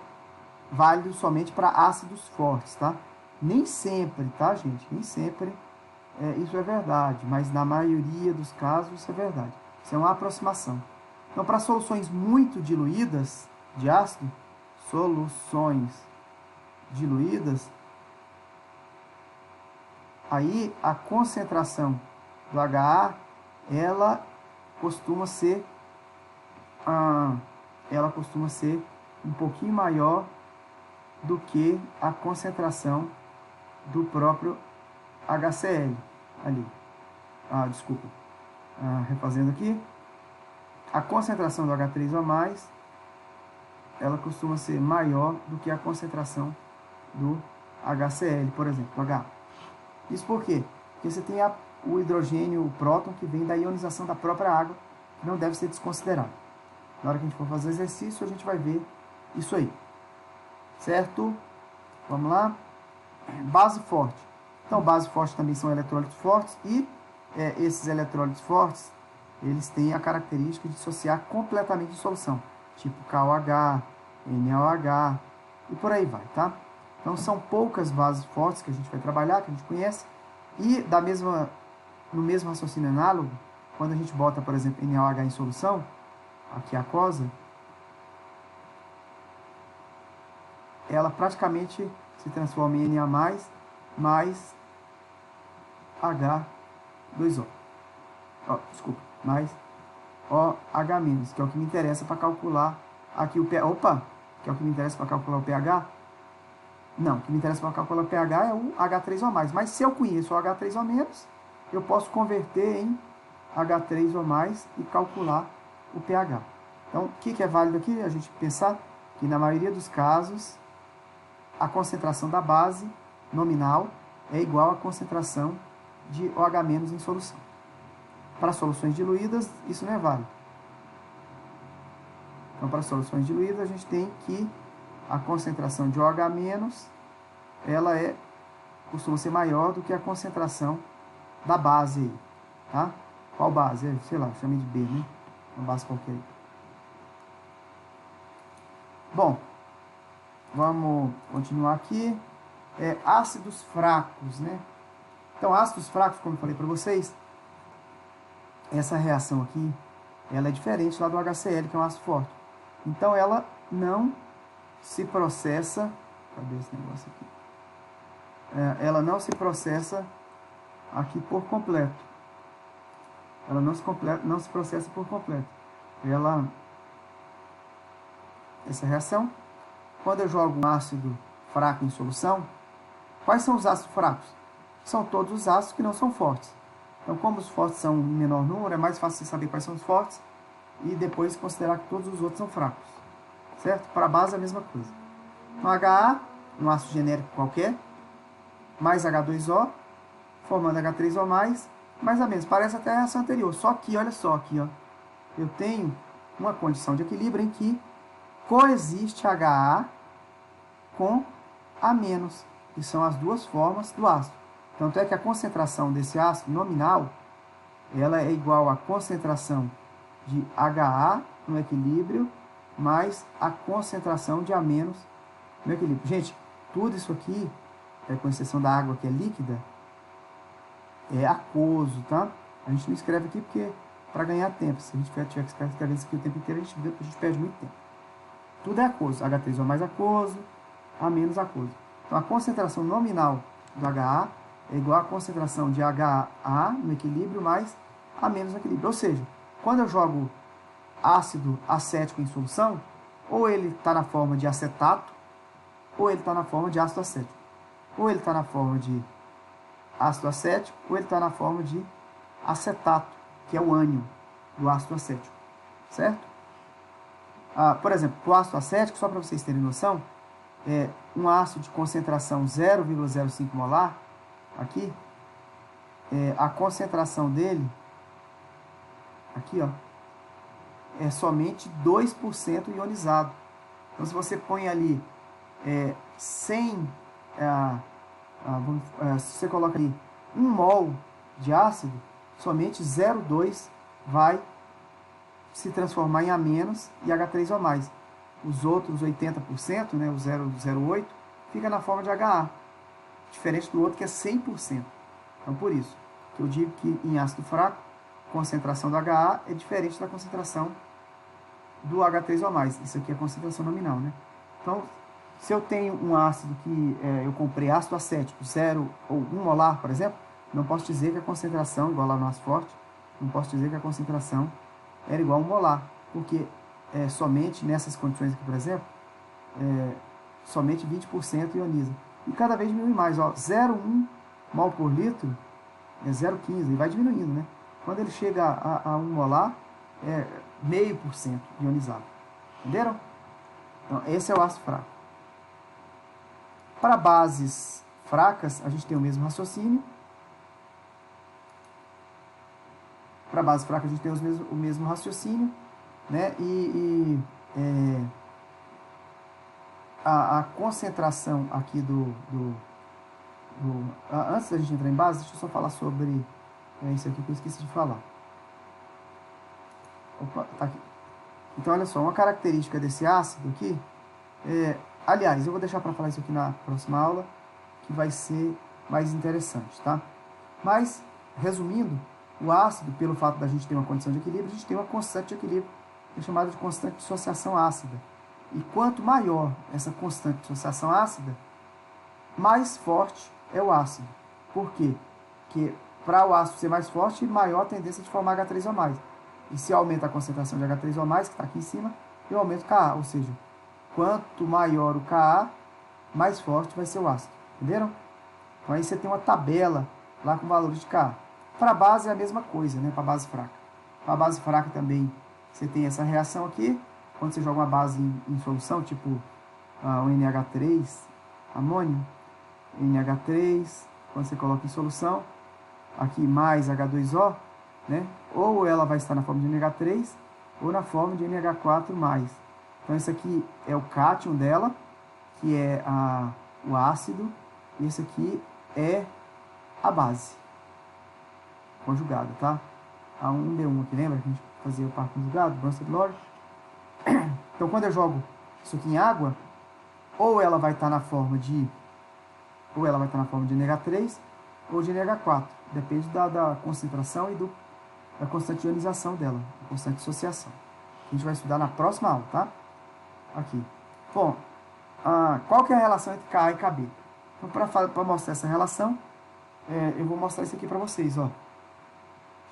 válido somente para ácidos fortes, tá? Nem sempre, tá, gente? Nem sempre isso é verdade, mas na maioria dos casos isso é verdade. Isso é uma aproximação. Então, para soluções muito diluídas de ácido, soluções diluídas, aí a concentração do HA, ela costuma ser um pouquinho maior do que a concentração do próprio HCl ali. Desculpa. Refazendo aqui. A concentração do H3O+, ela costuma ser maior do que a concentração do HCl, por exemplo, H. Isso por quê? Porque você tem o hidrogênio, o próton, que vem da ionização da própria água, que não deve ser desconsiderado. Na hora que a gente for fazer o exercício, a gente vai ver isso aí. Certo? Vamos lá. Base forte. Então, base forte também são eletrólitos fortes e esses eletrólitos fortes, eles têm a característica de dissociar completamente de solução, tipo KOH, NaOH e por aí vai, tá? Então, são poucas bases fortes que a gente vai trabalhar, que a gente conhece, e no mesmo raciocínio análogo, quando a gente bota, por exemplo, NaOH em solução, aqui a aquosa, ela praticamente se transforma em Na+, mais H2O. Desculpa, mais OH-, que é o que me interessa para calcular aqui o pH. Opa, que é o que me interessa para calcular o pH. Não, o que me interessa para calcular o pH é o H3O+. Mas se eu conheço o H3O-, eu posso converter em H3O+, e calcular o pH. Então, o que é válido aqui? A gente pensar que na maioria dos casos, a concentração da base nominal é igual à concentração de OH- em solução. Para soluções diluídas, isso não é válido. Então, para soluções diluídas, a gente tem que a concentração de OH-, ela costuma ser maior do que a concentração da base aí, tá? Qual base? Sei lá, chamei de B, né? Uma base qualquer aí. Bom, vamos continuar aqui. Ácidos fracos, né? Então, ácidos fracos, como eu falei para vocês, essa reação aqui, ela é diferente lá do HCl, que é um ácido forte. Então, ela não se processa... Cadê esse negócio aqui? Ela não se processa aqui por completo. Ela não se processa por completo. Essa reação, quando eu jogo um ácido fraco em solução, quais são os ácidos fracos? São todos os ácidos que não são fortes. Então, como os fortes são em menor número, é mais fácil você saber quais são os fortes e depois considerar que todos os outros são fracos. Certo? Para a base, a mesma coisa. Então, HA, um ácido genérico qualquer, mais H2O, formando H3O+, mais a mesma. Parece até a reação anterior. Só que, olha só aqui, ó, eu tenho uma condição de equilíbrio em que coexiste HA com A-, que são as duas formas do ácido. Tanto é que a concentração desse ácido nominal, ela é igual à concentração de HA no equilíbrio, mais a concentração de A- no equilíbrio. Gente, tudo isso aqui, com exceção da água que é líquida, é aquoso, tá? A gente não escreve aqui porque para ganhar tempo. Se a gente tiver que escrever isso aqui o tempo inteiro, a gente perde muito tempo. Tudo é aquoso. H3O mais aquoso, A menos aquoso. Então, a concentração nominal do HA é igual à concentração de HA no equilíbrio mais A menos no equilíbrio. Ou seja, quando eu jogo ácido acético em solução, ou ele está na forma de acetato, ou ele está na forma de ácido acético. Ou ele está na forma de ácido acético, ou ele está na forma de acetato, que é o ânion do ácido acético. Certo? Por exemplo, o ácido acético, só para vocês terem noção, um ácido de concentração 0,05 molar, aqui, a concentração dele, aqui, ó, é somente 2% ionizado. Então, se você põe ali 100, se você coloca ali 1 mol de ácido, somente 0,2 vai se transformar em A- e H3O+. os outros 80%, né, o 0,08, fica na forma de HA, diferente do outro que é 100%. Então, por isso que eu digo que em ácido fraco, a concentração do HA é diferente da concentração do H3O+. Isso aqui é a concentração nominal, né? Então, se eu tenho um ácido que eu comprei ácido acético 0 ou 1 molar, por exemplo, não posso dizer que a concentração, igual lá no ácido forte, não posso dizer que a concentração era igual a 1 molar, porque somente nessas condições aqui, por exemplo, somente 20% ioniza. E cada vez diminui mais, ó, 0,1 mol por litro é 0,15, e vai diminuindo, né? Quando ele chega a 1 molar, é 0,5% ionizado. Entenderam? Então, esse é o ácido fraco. Para bases fracas, a gente tem o mesmo raciocínio. Para bases fracas, a gente tem o mesmo raciocínio, né? A concentração aqui antes da gente entrar em base, deixa eu só falar sobre isso aqui que eu esqueci de falar. Opa, tá aqui. Então, olha só, uma característica desse ácido aqui, aliás, eu vou deixar para falar isso aqui na próxima aula, que vai ser mais interessante, tá? Mas, resumindo, o ácido, pelo fato da gente ter uma condição de equilíbrio, a gente tem uma constante de equilíbrio, que é chamada de constante de dissociação ácida. E quanto maior essa constante de dissociação ácida, mais forte é o ácido. Por quê? Porque para o ácido ser mais forte, maior a tendência de formar H3O+. E se aumenta a concentração de H3O+, que está aqui em cima, eu aumento o Ka, ou seja, quanto maior o Ka, mais forte vai ser o ácido. Entenderam? Então aí você tem uma tabela lá com valores de Ka. Para a base é a mesma coisa, né? Para a base fraca. Para a base fraca também você tem essa reação aqui. Quando você joga uma base em solução, tipo o NH3, amônio, NH3, quando você coloca em solução, aqui mais H2O, né? Ou ela vai estar na forma de NH3 ou na forma de NH4+. Então esse aqui é o cátion dela, que é o ácido, e esse aqui é a base conjugada, tá? A 1B1 aqui, lembra que a gente fazia o par conjugado, Bronsted Lord? Então quando eu jogo isso aqui em água, ou ela vai estar na forma de NH3 ou de NH4, depende da concentração e da constante de ionização dela, a constante de dissociação. A gente vai estudar na próxima aula, tá? Aqui. Bom, qual que é a relação entre Ka e Kb? Então, para mostrar essa relação, eu vou mostrar isso aqui para vocês, ó.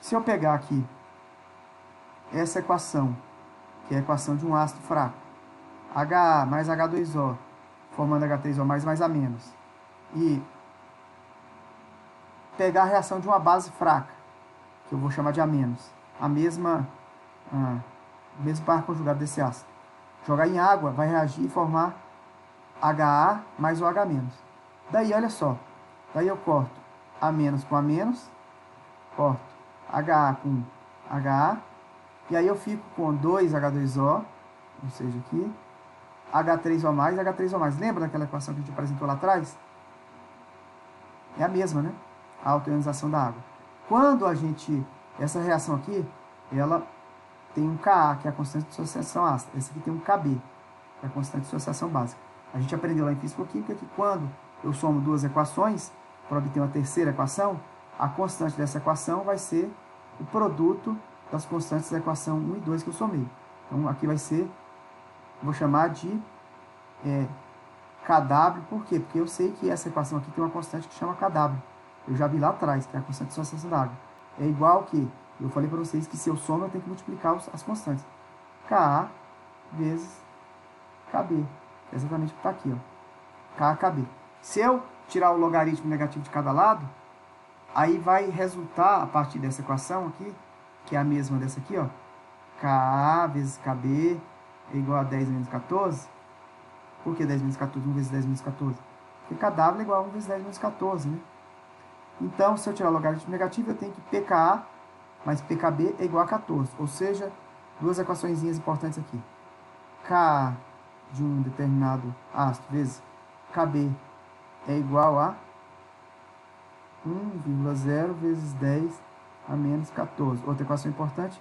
Se eu pegar aqui essa equação, que é a equação de um ácido fraco, HA mais H2O, formando H3O mais A menos, e pegar a reação de uma base fraca, que eu vou chamar de A menos, o mesmo par conjugado desse ácido, jogar em água, vai reagir e formar HA mais o H menos. Daí, olha só, daí eu corto A menos com A menos, corto HA com HA, e aí eu fico com 2H2O, ou seja, aqui, H3O+, H3O+. Lembra daquela equação que a gente apresentou lá atrás? É a mesma, né? A autoionização da água. Quando essa reação aqui, ela tem um Ka, que é a constante de dissociação ácida. Essa aqui tem um Kb, que é a constante de dissociação básica. A gente aprendeu lá em físico-química que quando eu somo duas equações, para obter uma terceira equação, a constante dessa equação vai ser o produto das constantes da equação 1 e 2 que eu somei. Então, aqui vai ser, vou chamar de Kw, por quê? Porque eu sei que essa equação aqui tem uma constante que chama Kw. Eu já vi lá atrás, que é a constante de dissociação da água. É igual que, eu falei para vocês que se eu somo, eu tenho que multiplicar as constantes. Ka vezes Kb. É exatamente o que está aqui, ó. KKB. Se eu tirar o logaritmo negativo de cada lado, aí vai resultar, a partir dessa equação aqui, que é a mesma dessa aqui, ó, Ka vezes Kb é igual a 10 menos 14. Por que 10 menos 14? 1 vezes 10 menos 14? Porque Kw é igual a 1 vezes 10 menos 14, né? Então, se eu tirar o logaritmo negativo, eu tenho que pKa mais pKb é igual a 14. Ou seja, duas equações importantes aqui. Ka de um determinado ácido vezes Kb é igual a 1,0 vezes 10 a menos 14. Outra equação importante,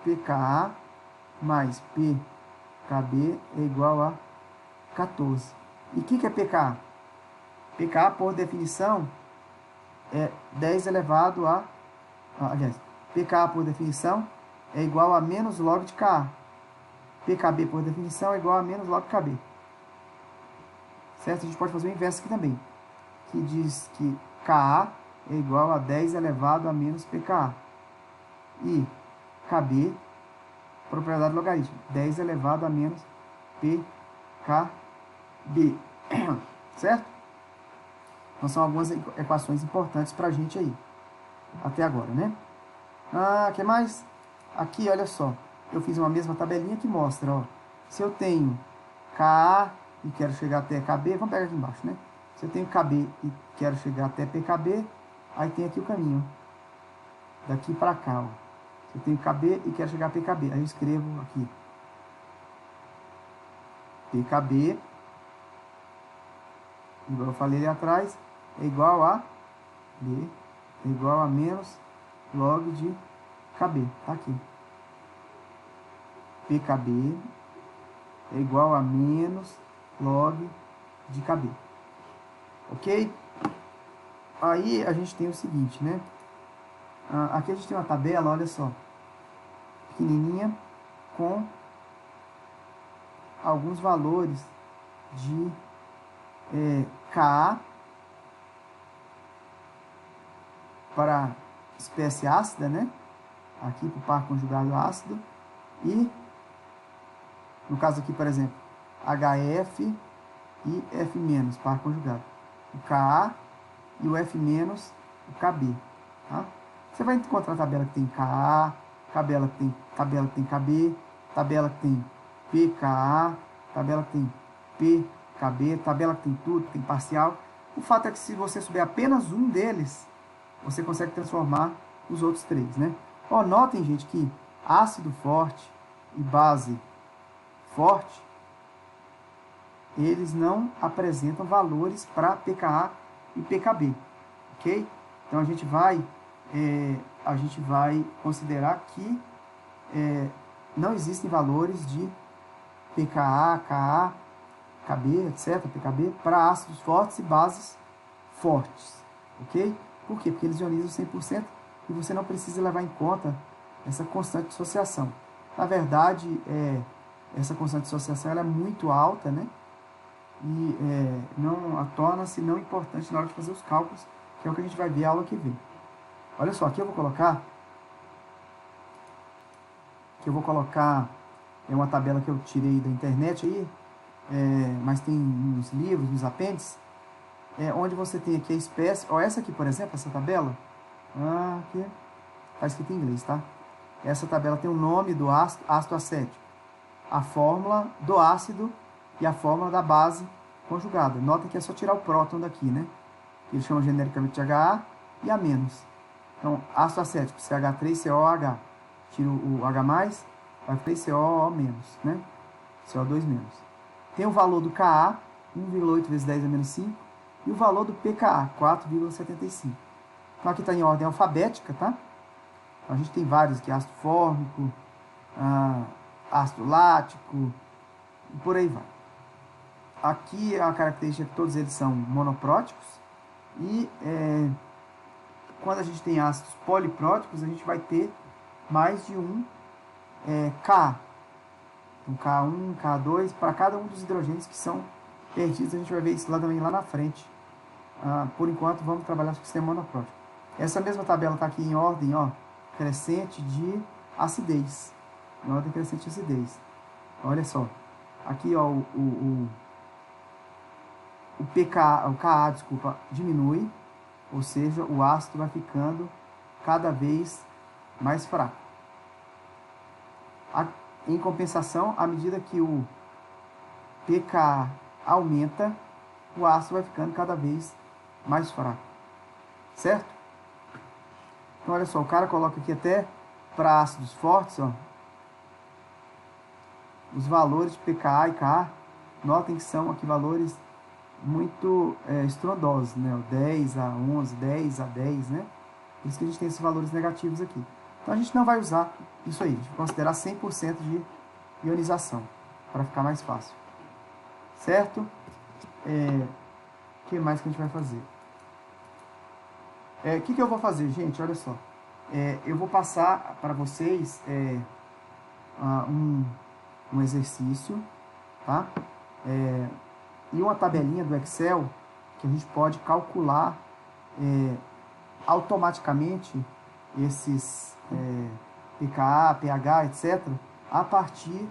pKa mais KB é igual a 14. E o que é pKa? pKa, por definição, é 10 elevado a... aliás, pKa, por definição, é igual a menos log de Ka. pKb, por definição, é igual a menos log de Kb. Certo? A gente pode fazer o inverso aqui também, que diz que Ka é igual a 10 elevado a menos pKa. E Kb, propriedade logarítmica, 10 elevado a menos pKb. Certo? Então são algumas equações importantes para a gente aí, até agora, né? Que mais? Aqui, olha só, eu fiz uma mesma tabelinha que mostra, ó, se eu tenho Ka e quero chegar até Kb, vamos pegar aqui embaixo, né? Se eu tenho Kb e quero chegar até PKb, aí tem aqui o caminho, daqui para cá, ó. Se eu tenho Kb e quero chegar a PKB, aí eu escrevo aqui PKB, igual eu falei ali atrás, é igual a B, é igual a menos log de KB, tá aqui. PKB é igual a menos log de KB. Ok? Aí a gente tem o seguinte, né? Aqui a gente tem uma tabela, olha só, pequenininha, com alguns valores de Ka para espécie ácida, né? Aqui para o par conjugado ácido. E, no caso aqui, por exemplo, HF e F-, par conjugado. O Ka e o F-, o Kb. Tá? Você vai encontrar tabela que tem Ka, tabela que tem Kb, tabela que tem pKa, tabela que tem PKb, tabela que tem tudo, que tem parcial. O fato é que se você souber apenas um deles, você consegue transformar os outros três, né? Ó, notem, gente, que ácido forte e base forte, eles não apresentam valores para pKa e pKb, ok? Então a gente vai considerar que não existem valores de pKa, Ka, Kb, etc., pKb, para ácidos fortes e bases fortes, ok? Por quê? Porque eles ionizam 100% e você não precisa levar em conta essa constante de dissociação. Na verdade, essa constante de dissociação ela é muito alta, né? E não torna-se não importante na hora de fazer os cálculos, que é o que a gente vai ver a aula que vem. Olha só, aqui eu vou colocar uma tabela que eu tirei da internet aí, mas tem nos livros, nos apêndices, onde você tem aqui a espécie, ó, essa aqui, por exemplo, essa tabela, aqui está escrito em inglês, tá? Essa tabela tem o nome do ácido acético, a fórmula do ácido e a fórmula da base conjugada. Nota que é só tirar o próton daqui, né? Ele chama genericamente de HA e A-. Então, ácido acético, CH3COOH. Tiro o H+, vai 3COO-, né? CO2-. Tem o valor do Ka, 1,8 vezes 10 a menos 5, e o valor do pKa, 4,75. Então, aqui está em ordem alfabética, tá? Então, a gente tem vários aqui, ácido fórmico, ácido lático, e por aí vai. Aqui a característica é que todos eles são monopróticos, e quando a gente tem ácidos polipróticos, a gente vai ter mais de um Ka. Então, K1, K2, para cada um dos hidrogênios que são perdidos, a gente vai ver isso lá também lá na frente. Por enquanto, vamos trabalhar com o sistema monoprótico. Essa mesma tabela está aqui em ordem crescente de acidez. Em ordem crescente de acidez. Olha só. Aqui o Ka, desculpa, diminui, ou seja, o ácido vai ficando cada vez mais fraco. Em compensação, à medida que o pK aumenta, o ácido vai ficando cada vez mais fraco. Certo? Então, olha só, o cara coloca aqui até para ácidos fortes, ó, os valores de pKa e Ka. Notem que são aqui valores muito estrondosos, né? O 10 a 11, 10 a 10, né? Por isso que a gente tem esses valores negativos aqui. Então, a gente não vai usar isso aí. A gente vai considerar 100% de ionização. para ficar mais fácil. Certo? O que mais que a gente vai fazer? O que eu vou fazer, gente? Olha só. Eu vou passar para vocês um exercício, tá? E uma tabelinha do Excel que a gente pode calcular automaticamente esses pKa, pH, etc. a partir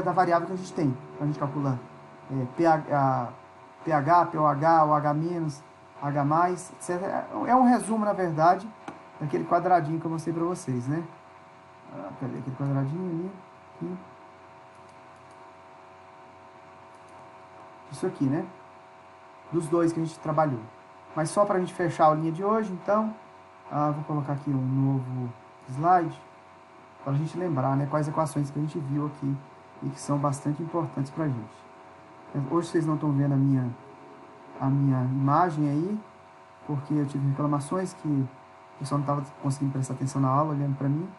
da variável que a gente tem, para a gente calcular pH, pOH, OH-, H+, etc. É um resumo, na verdade, daquele quadradinho que eu mostrei para vocês, né? Cadê aquele quadradinho ali? Aqui. Isso aqui, né? Dos dois que a gente trabalhou. Mas só para a gente fechar a linha de hoje, então, vou colocar aqui um novo slide para a gente lembrar, né, quais equações que a gente viu aqui e que são bastante importantes para a gente. Hoje vocês não estão vendo a minha imagem aí, porque eu tive reclamações que o pessoal não estava conseguindo prestar atenção na aula, olhando para mim.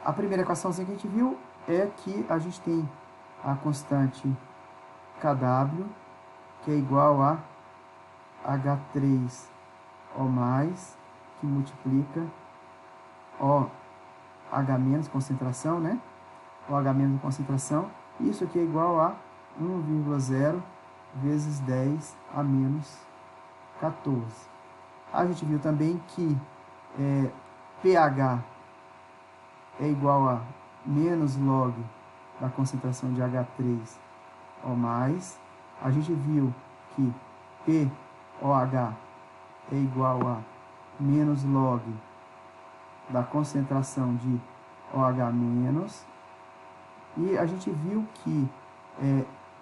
A primeira equaçãozinha que a gente viu é que a gente tem a constante Kw, que é igual a H3O+, que multiplica OH- concentração, né? OH- concentração. Isso aqui é igual a 1,0 vezes 10 a menos 14. A gente viu também que pH é igual a menos log da concentração de H3O+. A gente viu que pOH é igual a menos log da concentração de OH-. E a gente viu que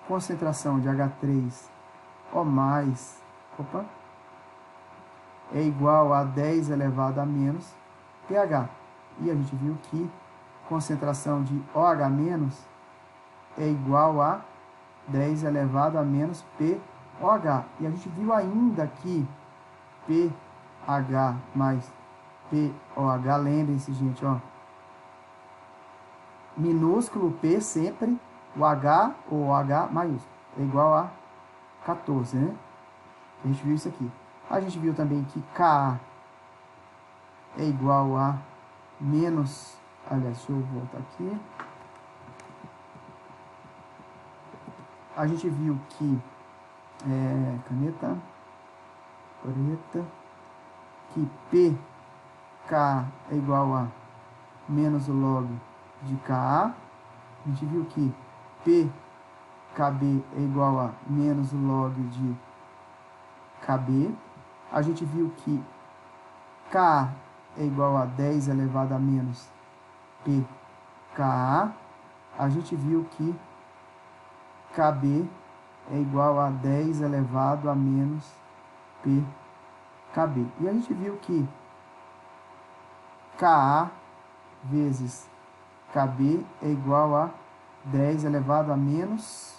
concentração de H3O+, é igual a 10 elevado a menos pH. E a gente viu que concentração de OH- é igual a 10 elevado a menos pOH. E a gente viu ainda que pH mais pOH, lembrem-se, gente, minúsculo P sempre, o H ou OH maiúsculo, é igual a 14, né? A gente viu isso aqui. A gente viu também que Ka é igual a menos, aliás, deixa eu voltar aqui. A gente viu que caneta, que pK é igual a menos o log de Ka. A gente viu que pKb é igual a menos o log de Kb. A gente viu que Ka é igual a 10 elevado a menos pKa. A gente viu que Kb é igual a 10 elevado a menos pKb. E a gente viu que Ka vezes Kb é igual a 10 elevado a menos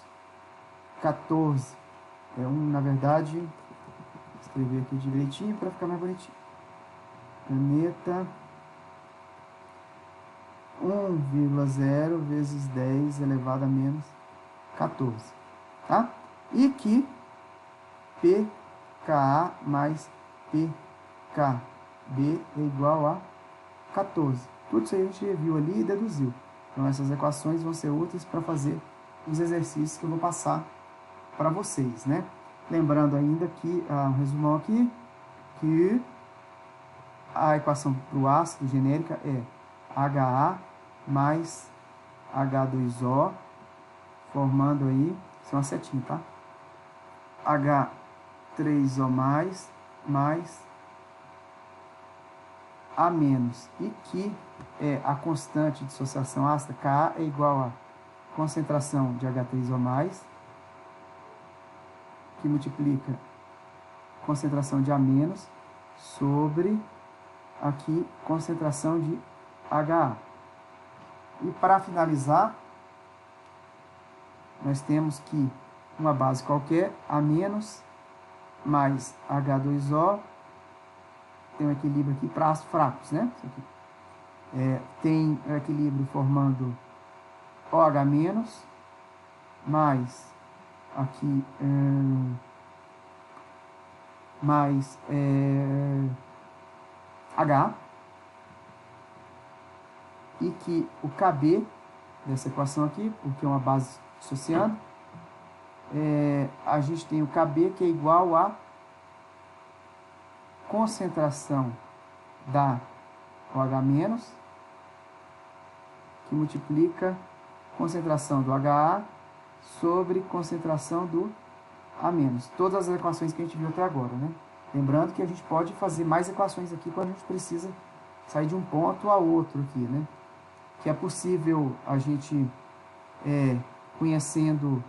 14. Na verdade, vou escrever aqui direitinho para ficar mais bonitinho. Caneta 1,0 vezes 10 elevado a menos 14. Tá? E que pKa mais pKb é igual a 14. Tudo isso aí a gente viu ali e deduziu. Então essas equações vão ser úteis para fazer os exercícios que eu vou passar para vocês, né? Lembrando ainda que, um resumão aqui, que a equação para o ácido genérica é HA mais H2O, formando aí, isso é uma setinha, tá? H3O mais A menos, e que a constante de dissociação ácida, Ka, é igual a concentração de H3O+, que multiplica concentração de A menos sobre aqui concentração de HA. E para finalizar, nós temos que uma base qualquer, A menos mais H2O, tem um equilíbrio aqui para ácidos fracos, né? Isso aqui. tem equilíbrio formando OH- mais aqui mais H, e que o KB dessa equação aqui, porque é uma base dissociando, a gente tem o KB que é igual a concentração da OH- que multiplica concentração do HA sobre concentração do A-. Todas as equações que a gente viu até agora, né? Lembrando que a gente pode fazer mais equações aqui quando a gente precisa sair de um ponto a outro aqui, né? Que é possível a gente, conhecendo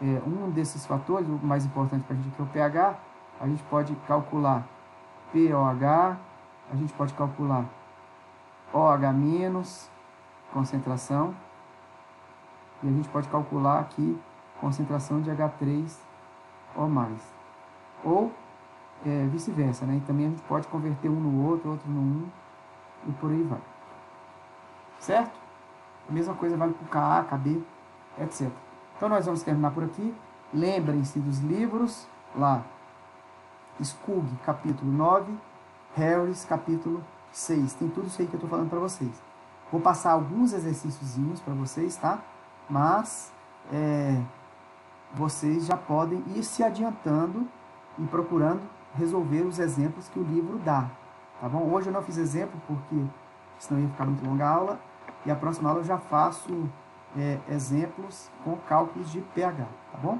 um desses fatores, o mais importante para a gente aqui é o pH, a gente pode calcular pOH, a gente pode calcular OH-, concentração, e a gente pode calcular aqui concentração de H3O+. Ou vice-versa, né? E também a gente pode converter um no outro, outro no um, e por aí vai. Certo? A mesma coisa vale para o Ka, Kb, etc. Então nós vamos terminar por aqui. Lembrem-se dos livros lá. Skug, capítulo 9, Harris, capítulo 6. Tem tudo isso aí que eu estou falando para vocês. Vou passar alguns exercíciozinhos para vocês, tá? Mas vocês já podem ir se adiantando e procurando resolver os exemplos que o livro dá. Tá bom? Hoje eu não fiz exemplo porque senão ia ficar muito longa a aula. E a próxima aula eu já faço exemplos com cálculos de pH. Tá bom?